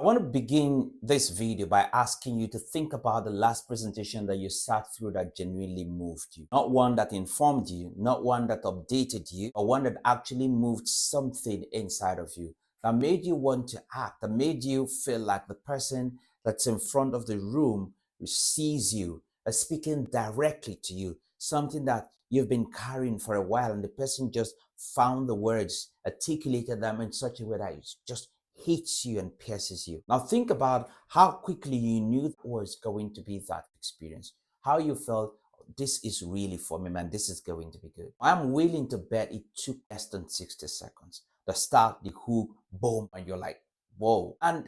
want to begin this video by asking you to think about the last presentation that you sat through that genuinely moved you. Not one that informed you, not one that updated you, or one that actually moved something inside of you, that made you want to act, that made you feel like the person that's in front of the room sees you, is speaking directly to you, something that you've been carrying for a while, and the person just found the words, articulated them in such a way that it just hits you and pierces you. Now think about how quickly you knew it was going to be that experience, how you felt, this is really for me, man, this is going to be good. I'm willing to bet it took less than 60 seconds. The start, the hook, boom, and you're like, whoa. And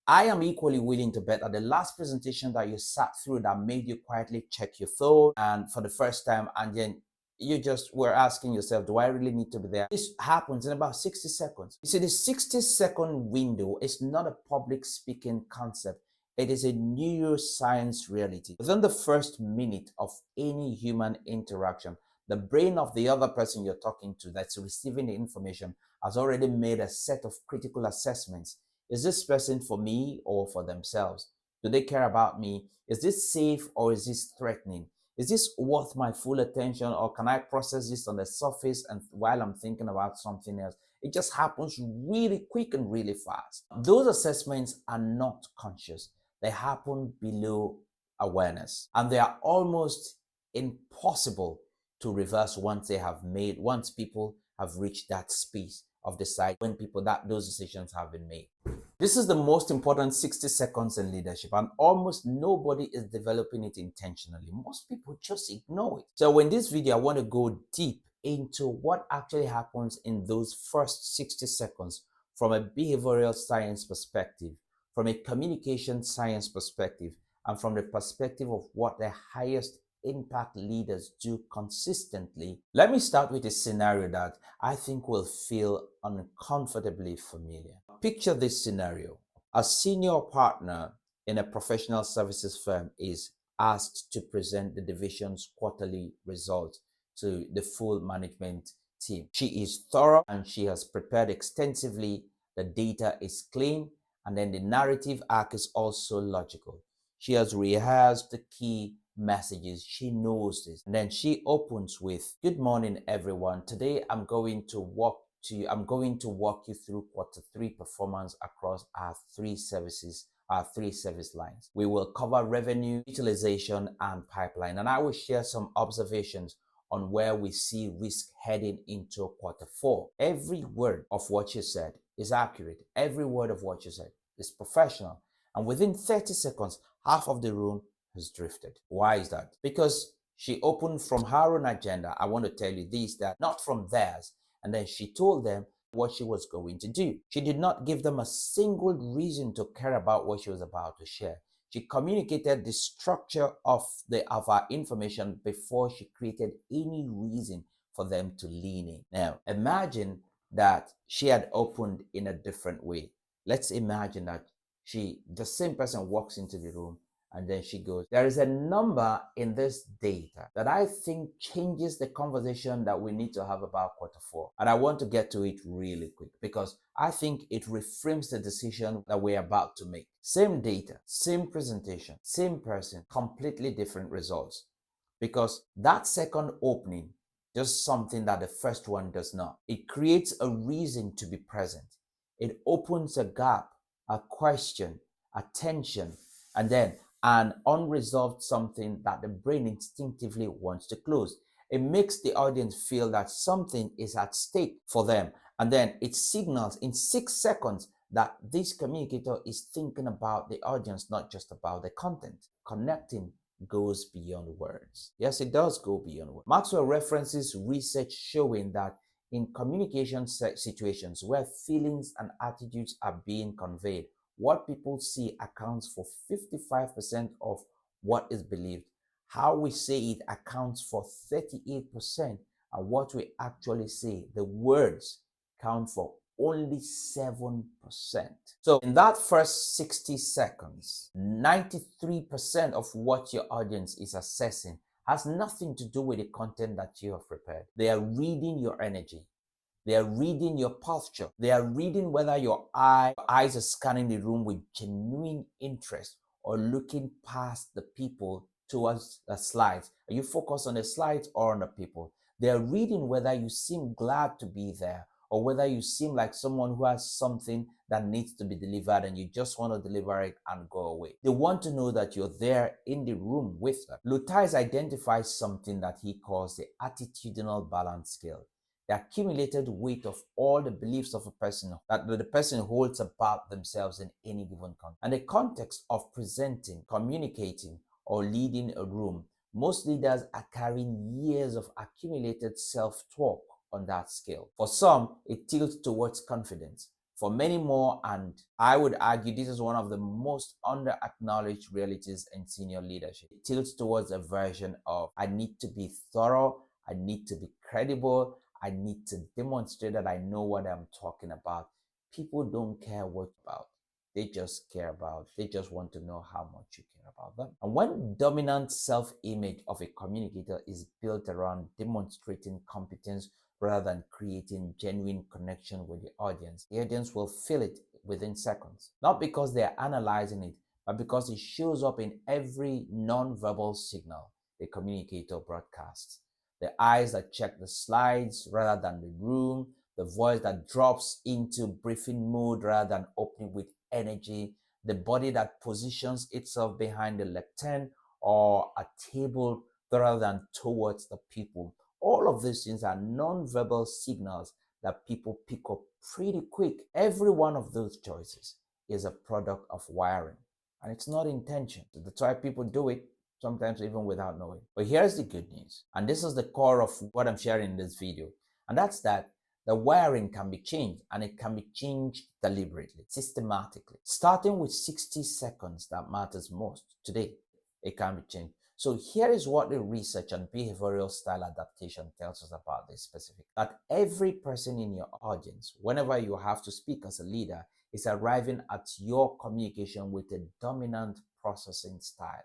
I am equally willing to bet that the last presentation that you sat through that made you quietly check your phone and for the first time, and then you just were asking yourself, do I really need to be there? This happens in about 60 seconds. You see, the 60-second window is not a public speaking concept. It is a neuroscience reality. Within the first minute of any human interaction, the brain of the other person you're talking to that's receiving the information has already made a set of critical assessments. Is this person for me or for themselves? Do they care about me? Is this safe or is this threatening? Is this worth my full attention, or can I process this on the surface and while I'm thinking about something else? It just happens really quick and really fast. Those assessments are not conscious. They happen below awareness, and they are almost impossible to reverse once people have reached that space of decide, when those decisions have been made. This is the most important 60 seconds in leadership, and almost nobody is developing it intentionally. Most people just ignore it. So in this video, I want to go deep into what actually happens in those first 60 seconds from a behavioral science perspective, from a communication science perspective, and from the perspective of what the highest impact leaders do consistently. Let me start with a scenario that I think will feel uncomfortably familiar. Picture this scenario. A senior partner in a professional services firm is asked to present the division's quarterly results to the full management team. She is thorough and she has prepared extensively. The data is clean, and then the narrative arc is also logical. She has rehearsed the key messages. She knows this. And then she opens with, "Good morning, everyone. Today I'm going to walk you through Q3 performance across our three service lines. We will cover revenue, utilization, and pipeline. And I will share some observations on where we see risk heading into Q4. Every word of what you said is accurate. Every word of what you said is professional." And within 30 seconds, half of the room has drifted. Why is that? Because she opened from her own agenda. I want to tell you this, that not from theirs. And then she told them what she was going to do. She did not give them a single reason to care about what she was about to share. She communicated the structure of our information before she created any reason for them to lean in. Now, imagine that she had opened in a different way. Let's imagine that the same person walks into the room and then she goes, "There is a number in this data that I think changes the conversation that we need to have about Q4. And I want to get to it really quick because I think it reframes the decision that we're about to make." Same data, same presentation, same person, completely different results. Because that second opening does something that the first one does not. It creates a reason to be present. It opens a gap, a question, a tension, and then an unresolved something that the brain instinctively wants to close. It makes the audience feel that something is at stake for them. And then it signals in 6 seconds that this communicator is thinking about the audience, not just about the content. Connecting goes beyond words. Yes, it does go beyond words. Maxwell references research showing that in communication situations where feelings and attitudes are being conveyed, what people see accounts for 55% of what is believed. How we say it accounts for 38%, and what we actually say, the words, count for only 7%. So in that first 60 seconds, 93% of what your audience is assessing has nothing to do with the content that you have prepared. They are reading your energy. They are reading your posture. They are reading whether your eyes are scanning the room with genuine interest or looking past the people towards the slides. Are you focused on the slides or on the people? They are reading whether you seem glad to be there or whether you seem like someone who has something that needs to be delivered and you just want to deliver it and go away. They want to know that you're there in the room with them. Lutais identifies something that he calls the attitudinal balance scale, the accumulated weight of all the beliefs of a person that the person holds about themselves in any given context. And the context of presenting, communicating, or leading a room, most leaders are carrying years of accumulated self-talk on that scale. For some, it tilts towards confidence. For many more, and I would argue this is one of the most under-acknowledged realities in senior leadership, it tilts towards a version of, I need to be thorough, I need to be credible, I need to demonstrate that I know what I'm talking about. People don't care what about. They just want to know how much you care about them. And when dominant self-image of a communicator is built around demonstrating competence rather than creating genuine connection with the audience will feel it within seconds. Not because they're analyzing it, but because it shows up in every non-verbal signal the communicator broadcasts. The eyes that check the slides rather than the room, the voice that drops into briefing mode rather than opening with energy, the body that positions itself behind the lectern or a table rather than towards the people. All of these things are non-verbal signals that people pick up pretty quick. Every one of those choices is a product of wiring, and it's not intention. That's why people do it, sometimes even without knowing. But here's the good news, and this is the core of what I'm sharing in this video, and that's that the wiring can be changed, and it can be changed deliberately, systematically. Starting with 60 seconds that matters most today, it can be changed. So here is what the research on behavioral style adaptation tells us about this specific. That every person in your audience, whenever you have to speak as a leader, is arriving at your communication with a dominant processing style.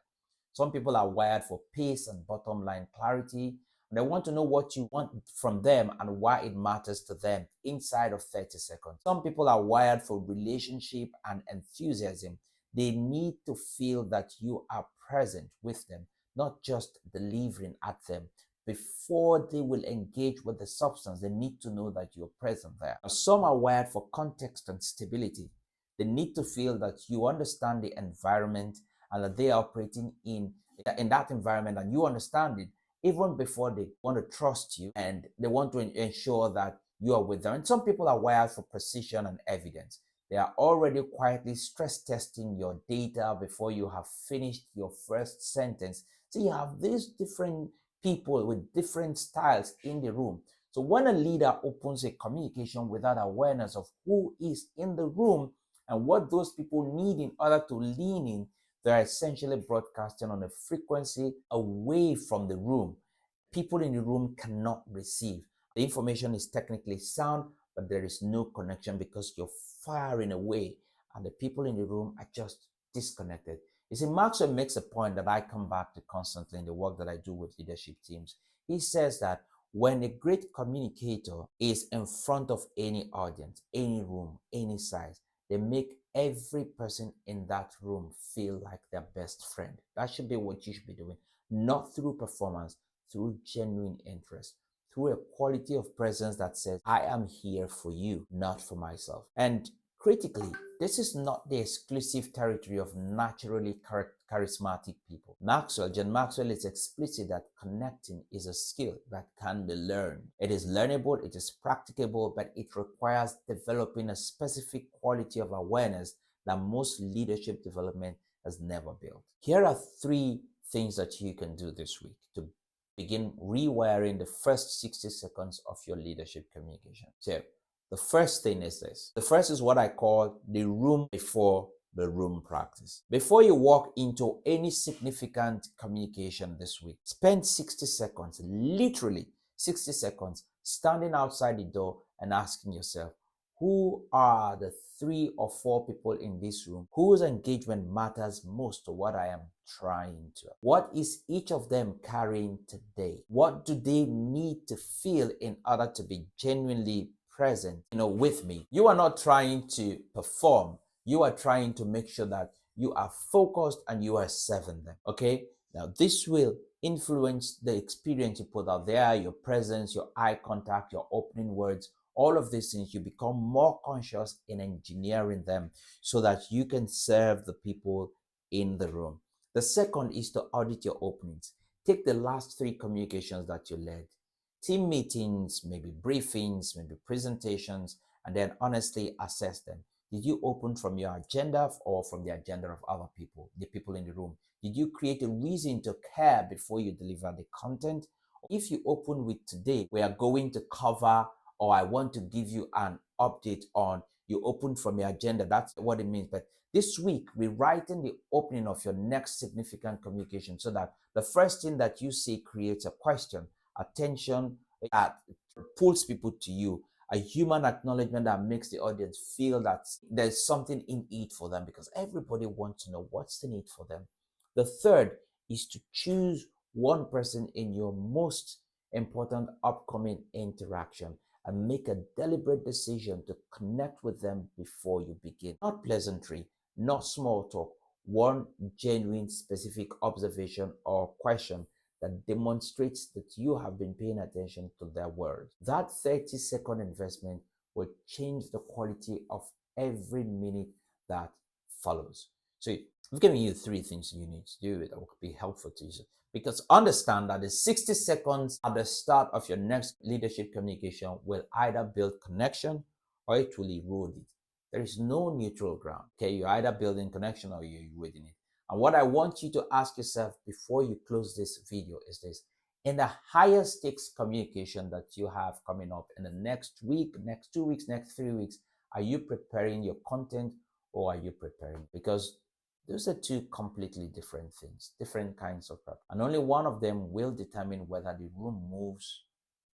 Some people are wired for pace and bottom line clarity, and they want to know what you want from them and why it matters to them inside of 30 seconds. Some people are wired for relationship and enthusiasm. They need to feel that you are present with them, not just delivering at them. Before they will engage with the substance, they need to know that you're present there. Some are wired for context and stability. They need to feel that you understand the environment and that they are operating in that environment and you understand it even before they want to trust you, and they want to ensure that you are with them. And some people are wired for precision and evidence. They are already quietly stress testing your data before you have finished your first sentence. So you have these different people with different styles in the room. So when a leader opens a communication without awareness of who is in the room and what those people need in order to lean in, they're essentially broadcasting on a frequency away from the room. People in the room cannot receive. The information is technically sound, but there is no connection because you're firing away and the people in the room are just disconnected. You see, Maxwell makes a point that I come back to constantly in the work that I do with leadership teams. He says that when a great communicator is in front of any audience, any room, any size, they make every person in that room feel like their best friend. That should be what you should be doing, not through performance, through genuine interest, through a quality of presence that says, I am here for you, not for myself. And critically, this is not the exclusive territory of naturally charismatic people. John Maxwell is explicit that connecting is a skill that can be learned. It is learnable, it is practicable, but it requires developing a specific quality of awareness that most leadership development has never built. Here are 3 things that you can do this week to begin rewiring the first 60 seconds of your leadership communication. So the first thing is this. The first is what I call the room before the room practice. Before you walk into any significant communication this week, spend 60 seconds, literally 60 seconds, standing outside the door and asking yourself, who are the 3 or 4 people in this room whose engagement matters most to what I am trying to? What is each of them carrying today? What do they need to feel in order to be genuinely present, with me. You are not trying to perform. You are trying to make sure that you are focused and you are serving them. Okay? Now, this will influence the experience you put out there, your presence, your eye contact, your opening words, all of these things. You become more conscious in engineering them so that you can serve the people in the room. The second is to audit your openings. Take the last 3 communications that you led, team meetings, maybe briefings, maybe presentations, and then honestly assess them. Did you open from your agenda or from the agenda of other people, the people in the room? Did you create a reason to care before you deliver the content? If you open with today, we are going to cover, or I want to give you an update on, you open from your agenda. That's what it means. But this week, rewriting the opening of your next significant communication so that the first thing that you say creates a question, attention, that pulls people to you, a human acknowledgement that makes the audience feel that there's something in it for them, because everybody wants to know what's in it for them. The third is to choose one person in your most important upcoming interaction and make a deliberate decision to connect with them before you begin. Not pleasantry, not small talk, one genuine specific observation or question that demonstrates that you have been paying attention to their words. That 30-second investment will change the quality of every minute that follows. So I've given you 3 things you need to do that will be helpful to you. Because understand that the 60 seconds at the start of your next leadership communication will either build connection or it will erode it. There is no neutral ground. Okay, you're either building connection or you're eroding it. And what I want you to ask yourself before you close this video is this: in the higher stakes communication that you have coming up in the next week, next 2 weeks, next 3 weeks, are you preparing your content or are you preparing? Because those are 2 completely different things, different kinds of prep. And only one of them will determine whether the room moves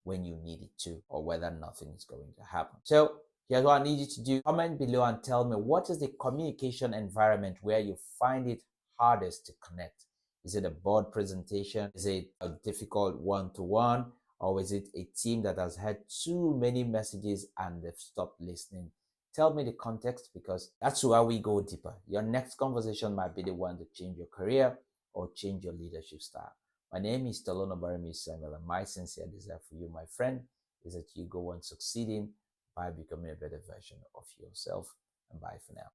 when you need it to or whether nothing is going to happen. So here's what I need you to do. Comment below and tell me, what is the communication environment where you find it hardest to connect? Is it a board presentation? Is it a difficult one-to-one? Or is it a team that has had too many messages and they've stopped listening? Tell me the context, because that's where we go deeper. Your next conversation might be the one to change your career or change your leadership style. My name is Stallone-Obaraemi, and my sincere desire for you, my friend, is that you go on succeeding by becoming a better version of yourself. And bye for now.